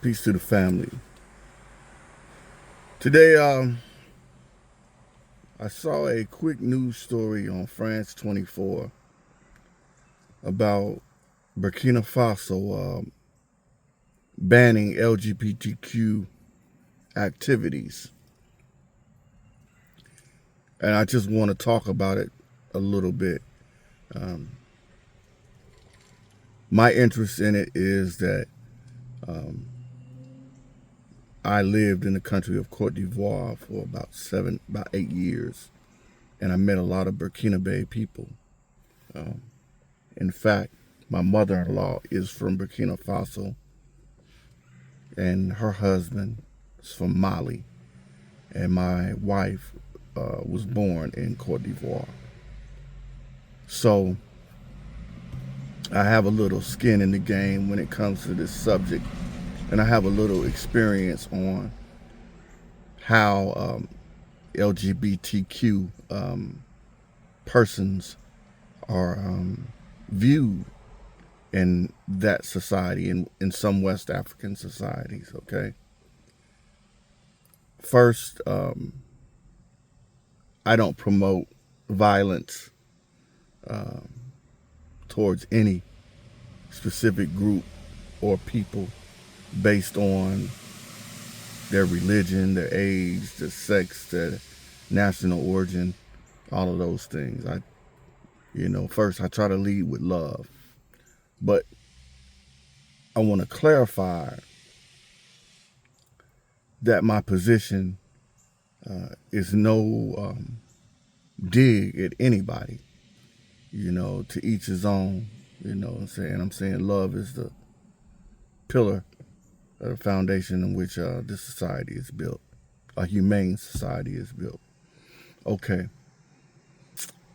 Peace to the family. Today, I saw a quick news story on France 24 about Burkina Faso banning LGBTQ activities. And I just want to talk about it a little bit. My interest in it is that I lived in the country of Cote d'Ivoire for about 8 years, and I met a lot of Burkina Faso people. In fact, my mother-in-law is from Burkina Faso, and her husband is from Mali, and my wife was born in Cote d'Ivoire. So I have a little skin in the game when it comes to this subject, and I have a little experience on how LGBTQ persons are viewed in that society, in some West African societies, okay? First, I don't promote violence towards any specific group or people based on their religion, their age, their sex, their national origin, all of those things. First I try to lead with love. But I want to clarify that my position is no dig at anybody. To each his own. I'm saying love is the pillar, the foundation on which this society is built. A humane society is built. Okay.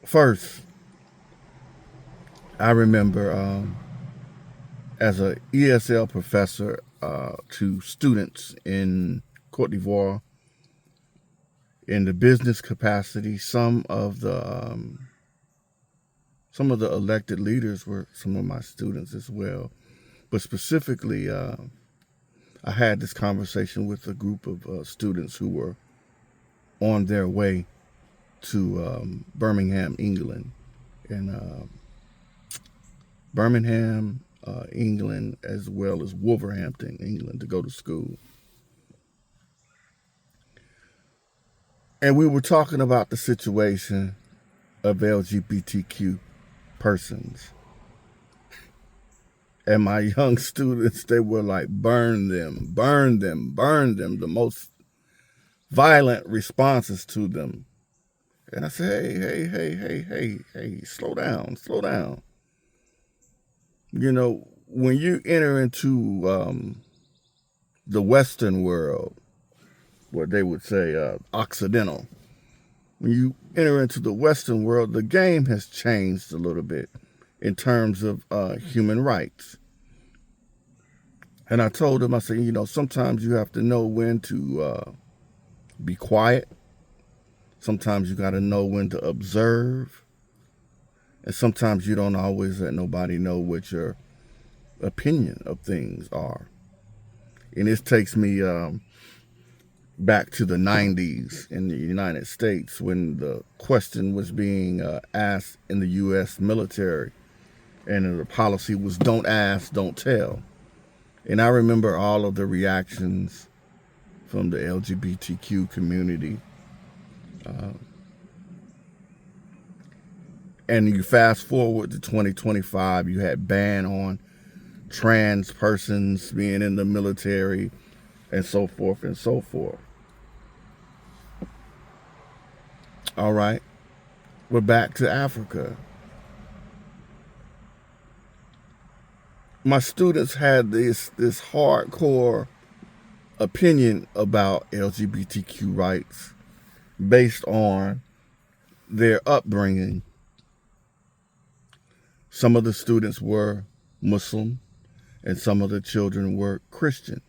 First, I remember as a ESL professor to students in Cote d'Ivoire in the business capacity, some of the elected leaders were some of my students as well. But specifically, I had this conversation with a group of students who were on their way to Birmingham, England, and Birmingham, England, as well as Wolverhampton, England, to go to school. And we were talking about the situation of LGBTQ persons. And my young students, they were like, burn them, burn them, burn them, the most violent responses to them. And I said, hey, slow down, slow down. When you enter into the Western world, what they would say Occidental, when you enter into the Western world, the game has changed a little bit in terms of human rights. And I told them, I said, sometimes you have to know when to be quiet. Sometimes you got to know when to observe. And sometimes you don't always let nobody know what your opinion of things are. And this takes me back to the 90s in the United States when the question was being asked in the U.S. military, and the policy was don't ask, don't tell. And I remember all of the reactions from the LGBTQ community. And you fast forward to 2025, you had ban on trans persons being in the military, and so forth and so forth. All right, we're back to Africa. My students had this hardcore opinion about LGBTQ rights based on their upbringing. Some of the students were Muslim, and some of the children were Christian.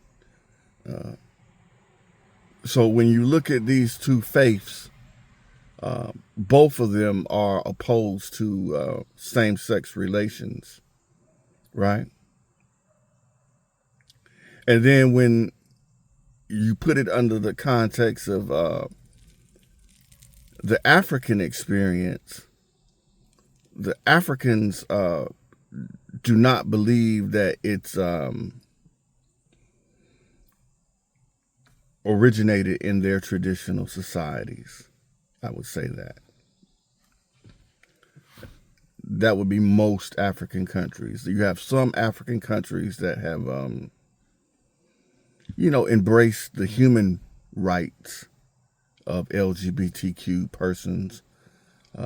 So when you look at these two faiths, both of them are opposed to same-sex relations, right? And then when you put it under the context of the African experience, the Africans do not believe that it's originated in their traditional societies. I would say that. That would be most African countries. You have some African countries that have, embraced the human rights of LGBTQ persons,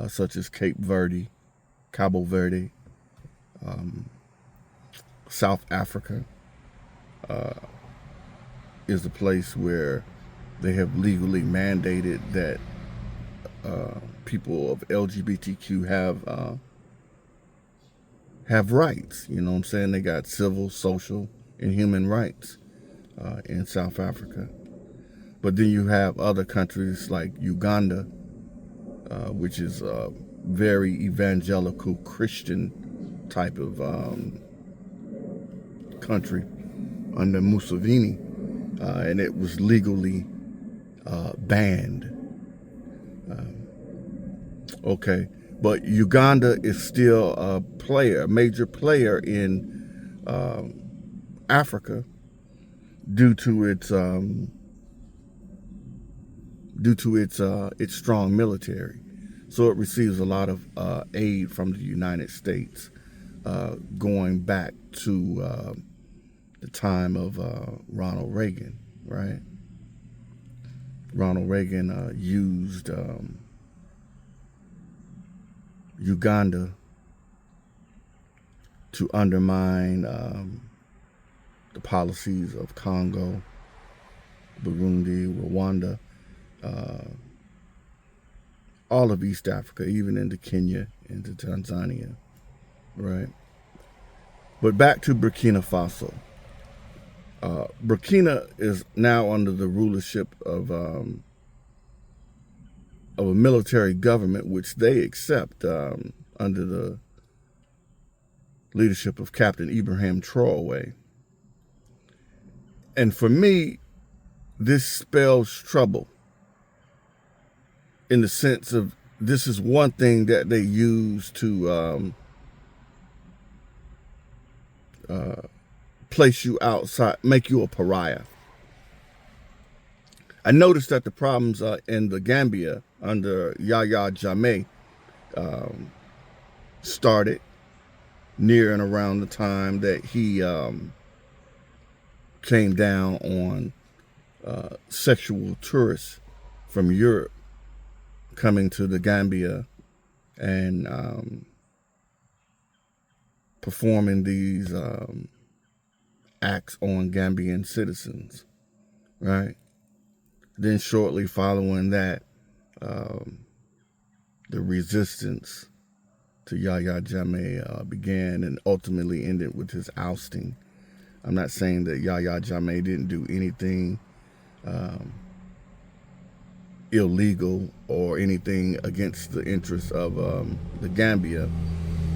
such as Cabo Verde, South Africa is a place where they have legally mandated that people of LGBTQ have rights. You know what I'm saying? They got civil, social, and human rights in South Africa. But then you have other countries like Uganda, which is a very evangelical Christian type of country under Museveni, and it was legally banned. Okay, but Uganda is still a major player in Africa due to its strong military. So it receives a lot of aid from the United States, going back to the time of Ronald Reagan, right? Ronald Reagan used Uganda to undermine the policies of Congo, Burundi, Rwanda, all of East Africa, even into Kenya, into Tanzania, right? But back to Burkina Faso. Burkina is now under the rulership of a military government, which they accept under the leadership of Captain Ibrahim Traoré. And for me, this spells trouble in the sense of this is one thing that they use to place you outside, make you a pariah. I noticed that the problems in the Gambia under Yahya Jammeh started near and around the time that he came down on sexual tourists from Europe coming to the Gambia and performing these acts on Gambian citizens, right? Then shortly following that, the resistance to Yahya Jammeh began and ultimately ended with his ousting. I'm not saying that Yahya Jammeh didn't do anything illegal or anything against the interests of the Gambia,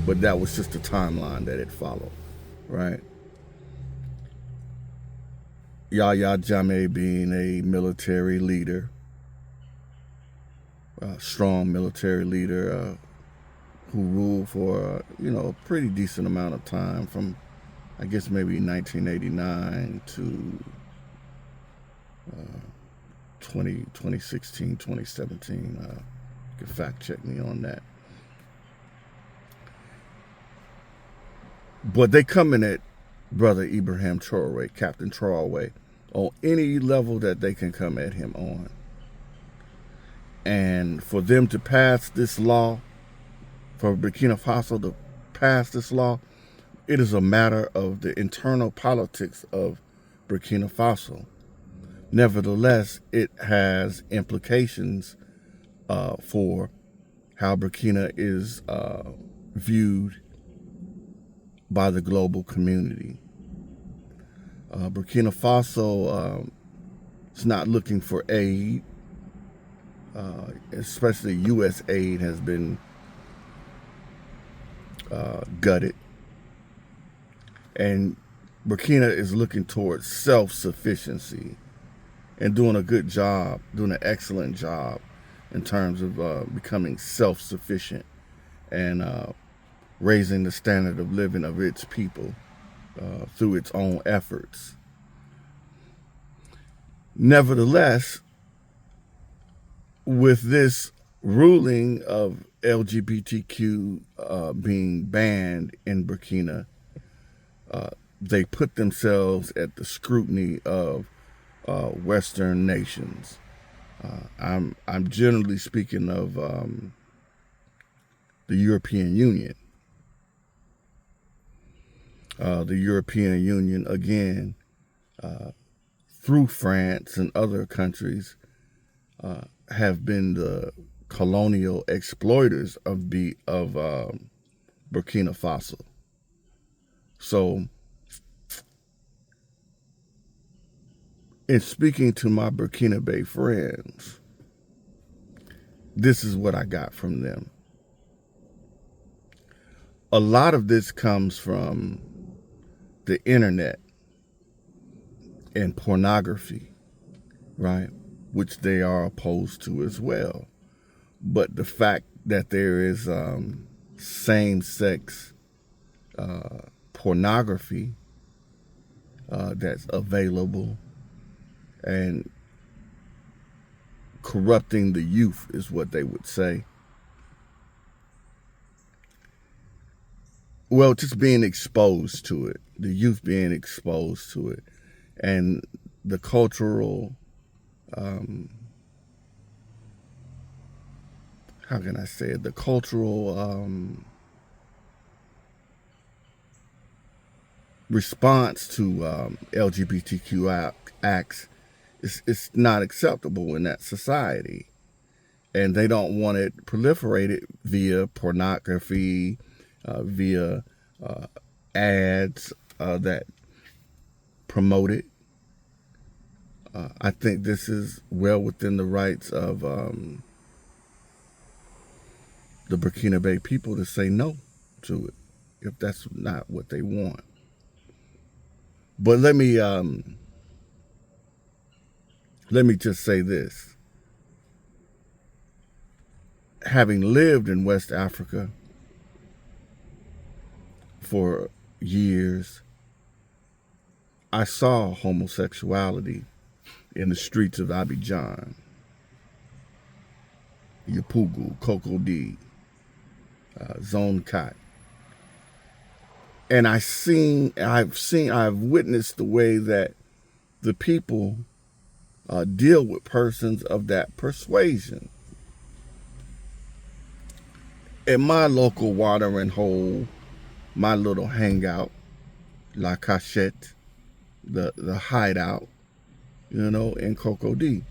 but that was just the timeline that it followed, right? Yahya Jammeh being a military leader, a strong military leader who ruled for a pretty decent amount of time, from I guess maybe 1989 to 2016, 2017. You can fact check me on that. But they come in at Brother Ibrahim Traoré, Captain Traoré, on any level that they can come at him on. And for them to pass this law, for Burkina Faso to pass this law, it is a matter of the internal politics of Burkina Faso. Nevertheless, it has implications for how Burkina is viewed by the global community. Burkina Faso is not looking for aid, especially U.S. aid has been gutted. And Burkina is looking towards self-sufficiency and doing a good job, doing an excellent job in terms of becoming self-sufficient and raising the standard of living of its people through its own efforts. Nevertheless, with this ruling of LGBTQ being banned in Burkina, they put themselves at the scrutiny of Western nations. I'm generally speaking of the European Union. The European Union, again, through France and other countries, have been the colonial exploiters of Burkina Faso. So, in speaking to my Burkina Bay friends, this is what I got from them. A lot of this comes from the internet and pornography, right? Which they are opposed to as well. But the fact that there is same-sex pornography that's available and corrupting the youth is what they would say. Well, just being exposed to it, the youth being exposed to it, and the cultural, how can I say it, the cultural response to LGBTQ acts it's not acceptable in that society. And they don't want it proliferated via pornography, via ads that promote it. I think this is well within the rights of the Burkina Bay people to say no to it if that's not what they want. But let me just say this. Having lived in West Africa for years, I saw homosexuality in the streets of Abidjan, Yapugu, Cocody, Zone Cat. And I've witnessed the way that the people deal with persons of that persuasion. In my local watering hole, my little hangout, La Cachette, the hideout, in Cocody,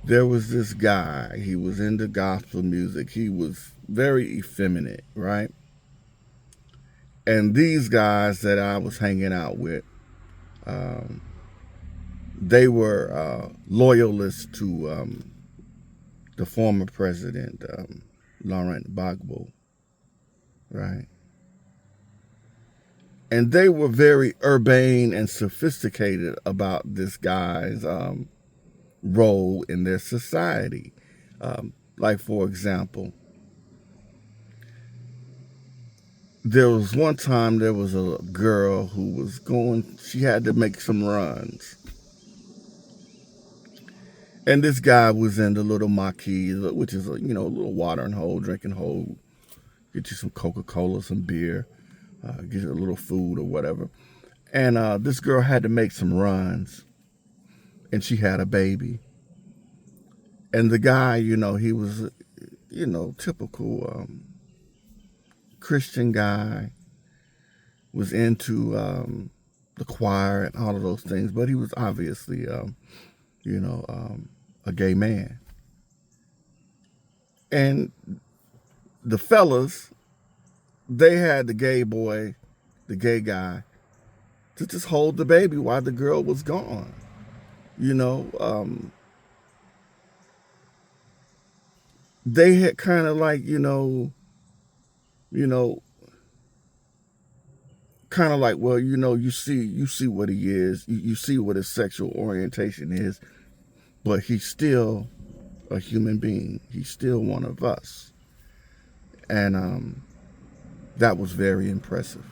there was this guy. He was into gospel music. He was very effeminate, right? And these guys that I was hanging out with, they were loyalists to the former president, Laurent Gbagbo, right? And they were very urbane and sophisticated about this guy's role in their society. Like, for example, there was one time there was a girl who was she had to make some runs. And this guy was in the little marquee, which is a little watering hole, drinking hole. Get you some Coca-Cola, some beer, get you a little food or whatever. And this girl had to make some runs, and she had a baby. And the guy, he was, typical Christian guy, was into the choir and all of those things, but he was obviously, a gay man. And the fellas, they had the gay boy, the gay guy, to just hold the baby while the girl was gone. They had kind of like, kind of like, well, you see what he is, you see what his sexual orientation is, but he's still a human being. He's still one of us. And that was very impressive.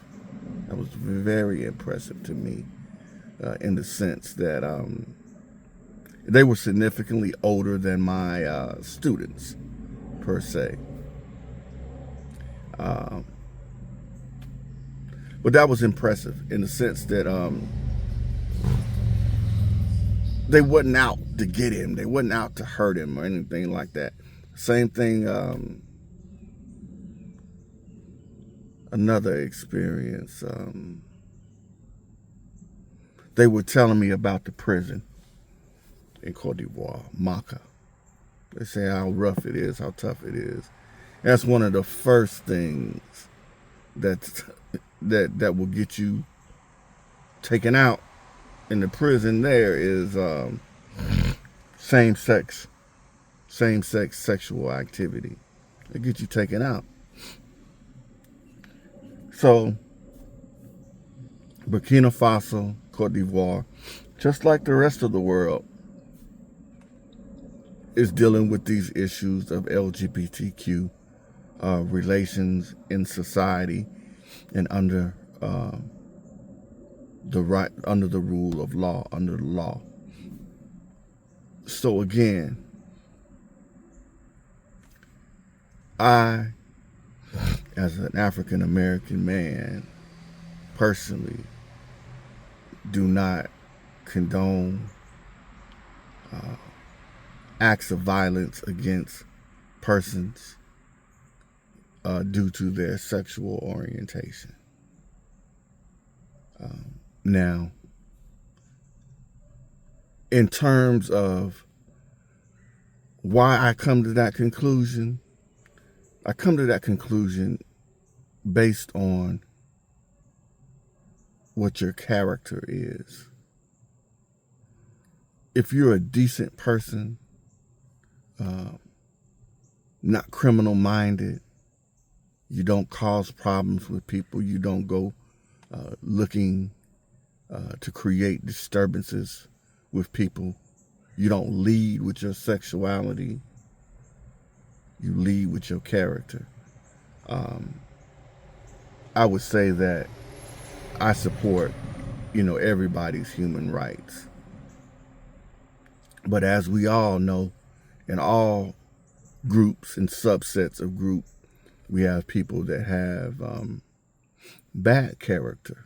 That was very impressive to me, in the sense that they were significantly older than my students, per se. But that was impressive in the sense that they wasn't out to get him. They wasn't out to hurt him or anything like that. Same thing, another experience. They were telling me about the prison in Cote d'Ivoire, Maka. They say how rough it is, how tough it is. That's one of the first things that will get you taken out in the prison. There is same-sex sexual activity. It gets you taken out. So Burkina Faso, Cote d'Ivoire, just like the rest of the world, is dealing with these issues of LGBTQ relations in society and under the rule of law, under the law. So again, I, as an African American man, personally do not condone acts of violence against persons due to their sexual orientation. Now, in terms of why I come to that conclusion, I come to that conclusion based on what your character is. If you're a decent person, not criminal-minded, you don't cause problems with people, you don't go looking to create disturbances with people, you don't lead with your sexuality, you lead with your character. I would say that I support, everybody's human rights. But as we all know, in all groups and subsets of group, we have people that have bad character,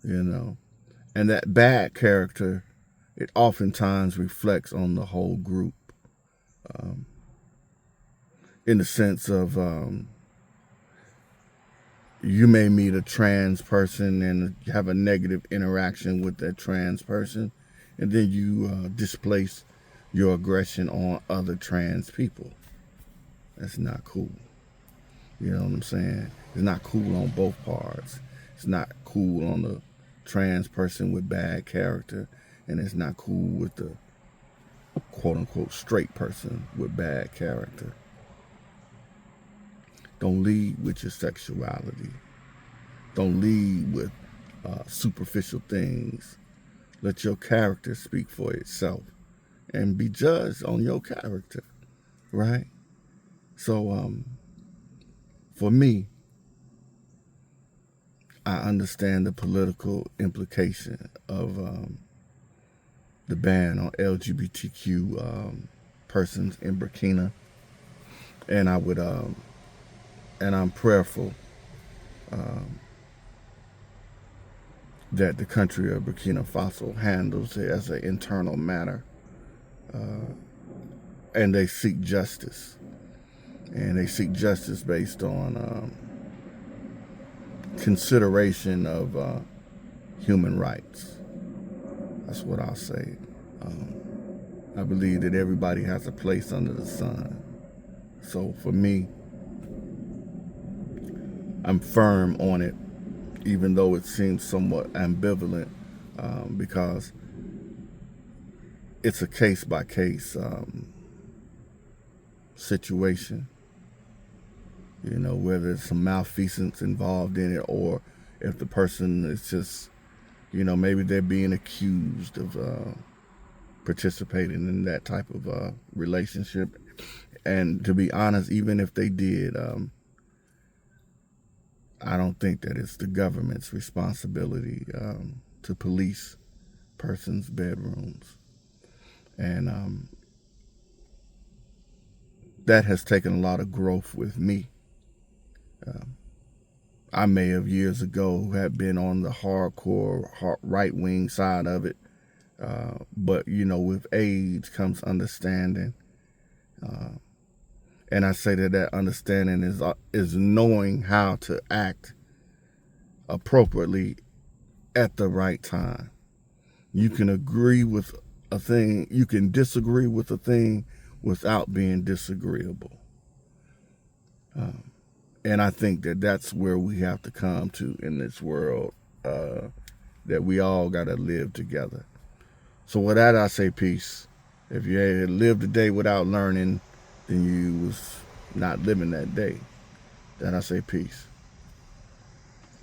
and that bad character, it oftentimes reflects on the whole group, in the sense of you may meet a trans person and have a negative interaction with that trans person, and then you displace your aggression on other trans people. That's not cool. You know what I'm saying? It's not cool on both parts. It's not cool on the trans person with bad character, and it's not cool with the quote-unquote straight person with bad character. Don't lead with your sexuality. Don't lead with superficial things. Let your character speak for itself and be judged on your character, right? So for me, I understand the political implication of the ban on LGBTQ persons in Burkina, and I would and I'm prayerful that the country of Burkina Faso handles it as an internal matter, and they seek justice. And they seek justice based on consideration of human rights. That's what I'll say. I believe that everybody has a place under the sun. So for me, I'm firm on it, even though it seems somewhat ambivalent, because it's a case-by-case situation. Whether there's some malfeasance involved in it or if the person is just, maybe they're being accused of participating in that type of relationship. And to be honest, even if they did, I don't think that it's the government's responsibility to police persons' bedrooms. And that has taken a lot of growth with me. I may have years ago had been on the hardcore right-wing side of it, but with age comes understanding, and I say that understanding is knowing how to act appropriately at the right time. You can agree with a thing, you can disagree with a thing without being disagreeable. And I think that that's where we have to come to in this world, that we all got to live together. So with that, I say peace. If you had lived a day without learning, then you was not living that day. Then I say peace.